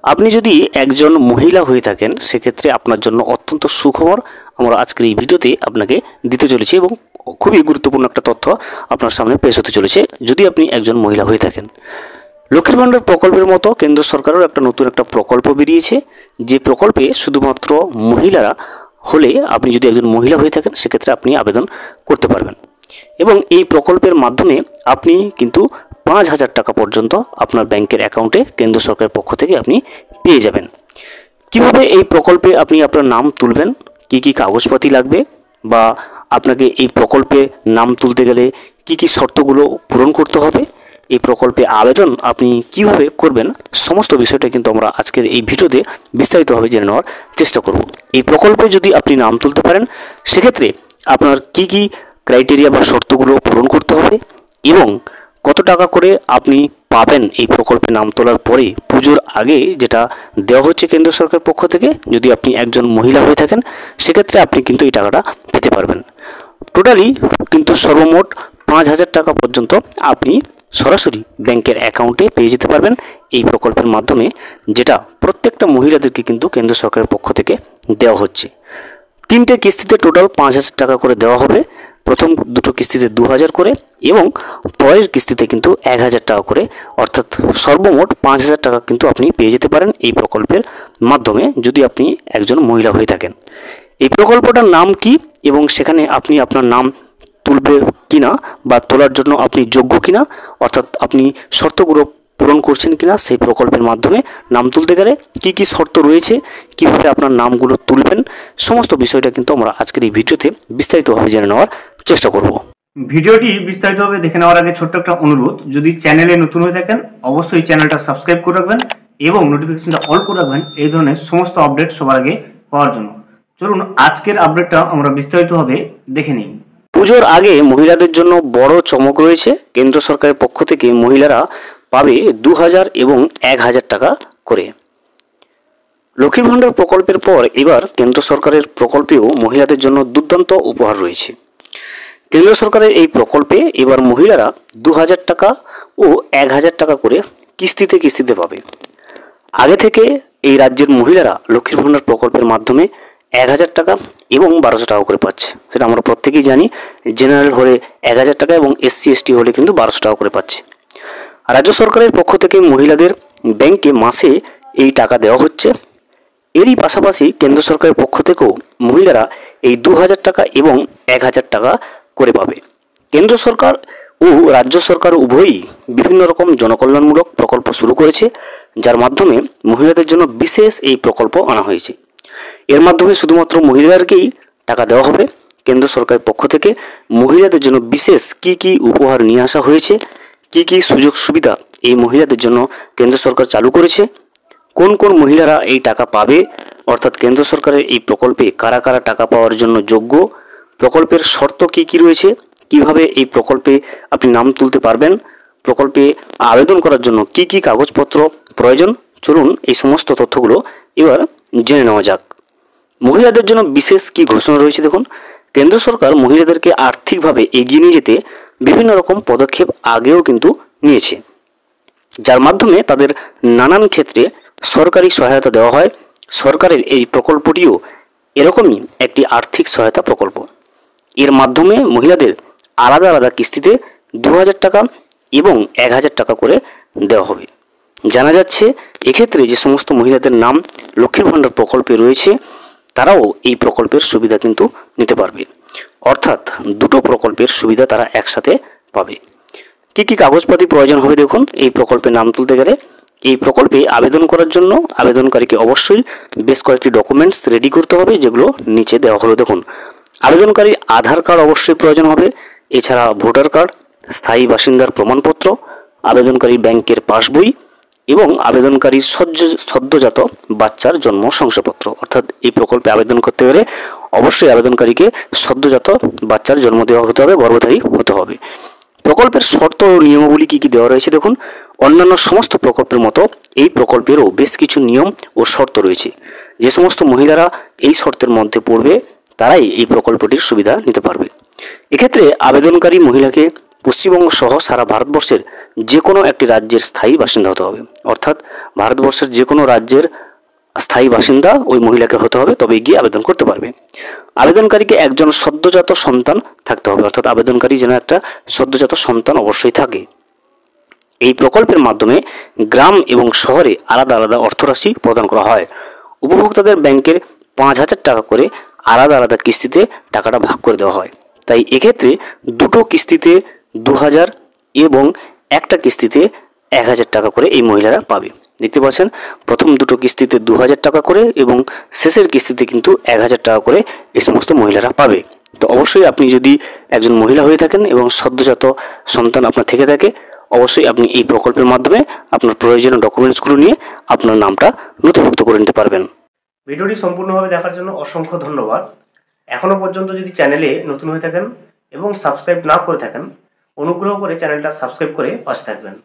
আপনি যদি একজন মহিলা হয়ে থাকেন সেক্ষেত্রে আপনার জন্য অত্যন্ত সুখবর আমরা আজকের এই ভিডিওতে আপনাকে দিতে চলেছি এবং খুবই গুরুত্বপূর্ণ একটা তথ্য আপনার সামনে পেশ হতে চলেছে যদি আপনি একজন মহিলা হয়ে থাকেন। লক্ষ্মীর ভাণ্ডার প্রকল্পের মতো কেন্দ্র সরকারেরও নতুন একটা প্রকল্প বেরিয়েছে, যে প্রকল্পে শুধুমাত্র মহিলারা হলে আপনি যদি একজন মহিলা হয়ে থাকেন সেক্ষেত্রে আপনি আবেদন করতে পারবেন এবং এই প্রকল্পের মাধ্যমে আপনি কিন্তু 5,000 টাকা পর্যন্ত আপনার ব্যাংকের অ্যাকাউন্টে কেন্দ্র সরকারের পক্ষ থেকে আপনি পেয়ে যাবেন। কিভাবে এই প্রকল্পে আপনি আপনার নাম তুলবেন, কি কি কাগজপাতি লাগবে বা আপনাকে এই প্রকল্পে নাম তুলতে গেলে কি কি শর্তগুলো পূরণ করতে হবে, এই প্রকল্পে আবেদন আপনি কিভাবে করবেন, সমস্ত বিষয়টা কিন্তু আমরা আজকের এই ভিডিওতে বিস্তারিতভাবে জেনে নেওয়ার চেষ্টা করব। এই প্রকল্পে যদি আপনি নাম তুলতে পারেন সেক্ষেত্রে আপনার কি কি ক্রাইটেরিয়া বা শর্তগুলো পূরণ করতে হবে এবং কত টাকা করে আপনি পাবেন এই প্রকল্পে নাম তোলার পরে পুজোর আগে যেটা দেওয়া হচ্ছে কেন্দ্র সরকারের পক্ষ থেকে। যদি আপনি একজন মহিলা হয়ে থাকেন সেক্ষেত্রে আপনি কিন্তু এই টাকাটা পেতে পারবেন। টোটালি কিন্তু সর্বমোট 5,000 টাকা পর্যন্ত আপনি সরাসরি ব্যাংকের অ্যাকাউন্টে পেয়ে যেতে পারবেন এই প্রকল্পের মাধ্যমে, যেটা প্রত্যেকটা মহিলাদেরকে কিন্তু কেন্দ্র সরকারের পক্ষ থেকে দেওয়া হচ্ছে। 3টে কিস্তিতে টোটাল 5,000 টাকা করে দেওয়া হবে। প্রথম 2টো কিস্তিতে 2,000 করে এবং পরের কিস্তিতে কিন্তু 1,000 টাকা করে, অর্থাৎ সর্বমোট 5,000 টাকা কিন্তু আপনি পেয়ে যেতে পারেন এই প্রকল্পের মাধ্যমে যদি আপনি একজন মহিলা হয়ে থাকেন। এই প্রকল্পটার নাম কি এবং সেখানে আপনি আপনার নাম তুলবে কিনা বা তোলার জন্য আপনি যোগ্য কিনা, অর্থাৎ আপনি শর্তগুলো পূরণ করছেন কিনা সেই প্রকল্পের মাধ্যমে নাম তুলতে গেলে কি কি শর্ত রয়েছে, কিভাবে আপনার নামগুলো তুলবেন, সমস্ত বিষয়টা কিন্তু আমরা আজকের এই ভিডিওতে বিস্তারিতভাবে জেনে নেওয়ার চেষ্টা করব। ভিডিওটি বিস্তারিতভাবে দেখে নেওয়ার আগে ছোট্ট একটা অনুরোধ, যদি চ্যানেলে নতুন হয়ে থাকেন অবশ্যই চ্যানেলটা সাবস্ক্রাইব করে রাখবেন এবং নোটিফিকেশনটা অল করে রাখবেন এই ধরনের সমস্ত আপডেট সবার আগে পাওয়ার জন্য। চলুন আজকের আপডেটটা আমরা বিস্তারিতভাবে দেখে নিই। পুজোর আগে মহিলাদের জন্য বড় চমক রয়েছে। কেন্দ্র সরকারের পক্ষ থেকে মহিলারা পাবে 2,000 এবং 1,000 টাকা করে। লক্ষ্মীর ভাণ্ডার প্রকল্পের পর এবার কেন্দ্র সরকারের প্রকল্পেও মহিলাদের জন্য দুর্দান্ত উপহার রয়েছে। কেন্দ্র সরকারের এই প্রকল্পে এবার মহিলারা 2,000 টাকা ও 1,000 টাকা করে কিস্তিতে কিস্তিতে পাবে। আগে থেকে এই রাজ্যের মহিলারা লক্ষ্মীর ভাণ্ডার প্রকল্পের মাধ্যমে 1,000 টাকা এবং 1,200 টাকা করে পাচ্ছে, সেটা আমরা প্রত্যেকেই জানি। জেনারেল হলে 1,000 টাকা এবং SC ST হলে কিন্তু 1,200 টাকা করে পাচ্ছে। রাজ্য সরকারের পক্ষ থেকে মহিলাদের ব্যাংকে মাসে এই টাকা দেওয়া হচ্ছে। এরই পাশাপাশি কেন্দ্র সরকারের পক্ষ থেকেও মহিলারা এই 2,000 টাকা এবং 1,000 টাকা করে পাবে। কেন্দ্র সরকার ও রাজ্য সরকার উভয়ই বিভিন্ন রকম জনকল্যাণমূলক প্রকল্প শুরু করেছে, যার মাধ্যমে মহিলাদের জন্য বিশেষ এই প্রকল্প আনা হয়েছে। এর মাধ্যমে শুধুমাত্র মহিলাদেরকেই টাকা দেওয়া হবে। কেন্দ্র সরকারের পক্ষ থেকে মহিলাদের জন্য বিশেষ কি কি উপহার নিয়ে আসা হয়েছে, কি কি সুযোগ সুবিধা এই মহিলাদের জন্য কেন্দ্র সরকার চালু করেছে, কোন কোন মহিলারা এই টাকা পাবে, অর্থাৎ কেন্দ্র সরকারের এই প্রকল্পে কারা কারা টাকা পাওয়ার জন্য যোগ্য, প্রকল্পের শর্ত কি কি রয়েছে, কিভাবে এই প্রকল্পে আপনি নাম তুলতে পারবেন, প্রকল্পে আবেদন করার জন্য কি কি কাগজপত্র প্রয়োজন, চলুন এই সমস্ত তথ্যগুলো এবার জেনে নেওয়া যাক। মহিলাদের জন্য বিশেষ কি ঘোষণা রয়েছে দেখুন। কেন্দ্র সরকার মহিলাদেরকে আর্থিকভাবে এগিয়ে নিয়ে যেতে বিভিন্ন রকম পদক্ষেপ আগেও কিন্তু নিয়েছে, যার মাধ্যমে তাদের নানান ক্ষেত্রে সরকারি সহায়তা দেওয়া হয়। সরকারের এই প্রকল্পটিও এরকমই একটি আর্থিক সহায়তা প্রকল্প। এর মাধ্যমে মহিলাদের আলাদা আলাদা কিস্তিতে 2,000 টাকা এবং 1,000 টাকা করে দেওয়া হবে। জানা যাচ্ছে এক্ষেত্রে যে সমস্ত মহিলাদের নাম লক্ষ্মীর ভাণ্ডার প্রকল্পে রয়েছে তারাও এই প্রকল্পের সুবিধা কিন্তু নিতে পারবে, অর্থাৎ দুটো প্রকল্পের সুবিধা তারা একসাথে পাবে। কি কি কাগজপাতি প্রয়োজন হবে দেখুন এই প্রকল্পে নাম তুলতে গেলে। এই প্রকল্পে আবেদন করার জন্য আবেদনকারীকে অবশ্যই বেশ কয়েকটি ডকুমেন্টস রেডি করতে হবে, যেগুলো নিচে দেওয়া হলো দেখুন। আবেদনকারী আধার কার্ড অবশ্যই প্রয়োজন হবে, এছাড়া ভোটার কার্ড, স্থায়ী বাসিন্দার প্রমাণপত্র, আবেদনকারী ব্যাংকের পাসবই এবং আবেদনকারীর সদ্যজাত বাচ্চার জন্ম শংসাপত্র। অর্থাৎ এই প্রকল্পে আবেদন করতে গেলে অবশ্যই আবেদনকারীকে সদ্যজাত বাচ্চার জন্ম দেওয়া হতে হবে, গর্ভধারী হতে হবে। প্রকল্পের শর্ত ও নিয়মাবলী কী কী দেওয়া রয়েছে দেখুন। অন্যান্য সমস্ত প্রকল্পের মতো এই প্রকল্পেরও বেশ কিছু নিয়ম ও শর্ত রয়েছে। যে সমস্ত মহিলারা এই শর্তের মধ্যে পড়বে তারাই এই প্রকল্পটির সুবিধা নিতে পারবে। এক্ষেত্রে আবেদনকারী মহিলাকে পশ্চিমবঙ্গ সহ সারা ভারতবর্ষের যে কোনো একটি রাজ্যের স্থায়ী বাসিন্দা হতে হবে। অর্থাৎ ভারতবর্ষের যে কোনো রাজ্যের স্থায়ী বাসিন্দা ওই মহিলাকে হতে হবে, তবে গিয়ে আবেদন করতে পারবে। আবেদনকারীকে একজন সদ্যজাত সন্তান থাকতে হবে, অর্থাৎ আবেদনকারী যেন একটা সদ্যজাত সন্তান অবশ্যই থাকে। এই প্রকল্পের মাধ্যমে গ্রাম এবং শহরে আলাদা আলাদা অর্থরাশি প্রদান করা হয়। উপভোক্তাদের ব্যাংকের 5,000 টাকা করে আলাদা আলাদা কিস্তিতে টাকাটা ভাগ করে দেওয়া হয়। তাই এক্ষেত্রে দুটো কিস্তিতে 2,000 এবং একটা কিস্তিতে 1,000 টাকা করে এই মহিলারা পাবে। দেখতে পাচ্ছেন প্রথম দুটো কিস্তিতে 2,000 টাকা করে এবং শেষের কিস্তিতে কিন্তু 1,000 টাকা করে এই সমস্ত মহিলারা পাবে। তো অবশ্যই আপনি যদি একজন মহিলা হয়ে থাকেন এবং সদ্যজাত সন্তান আপনার থেকে থাকে, অবশ্যই আপনি এই প্রকল্পের মাধ্যমে আপনার প্রয়োজনীয় ডকুমেন্টসগুলো নিয়ে আপনার নামটা নথিভুক্ত করে নিতে পারবেন। ভিডিওটি সম্পূর্ণভাবে দেখার জন্য অসংখ্য ধন্যবাদ। এখনও পর্যন্ত যদি চ্যানেলে নতুন হয়ে থাকেন এবং সাবস্ক্রাইব না করে থাকেন, অনুগ্রহ করে চ্যানেলটা সাবস্ক্রাইব করে পাশে থাকবেন।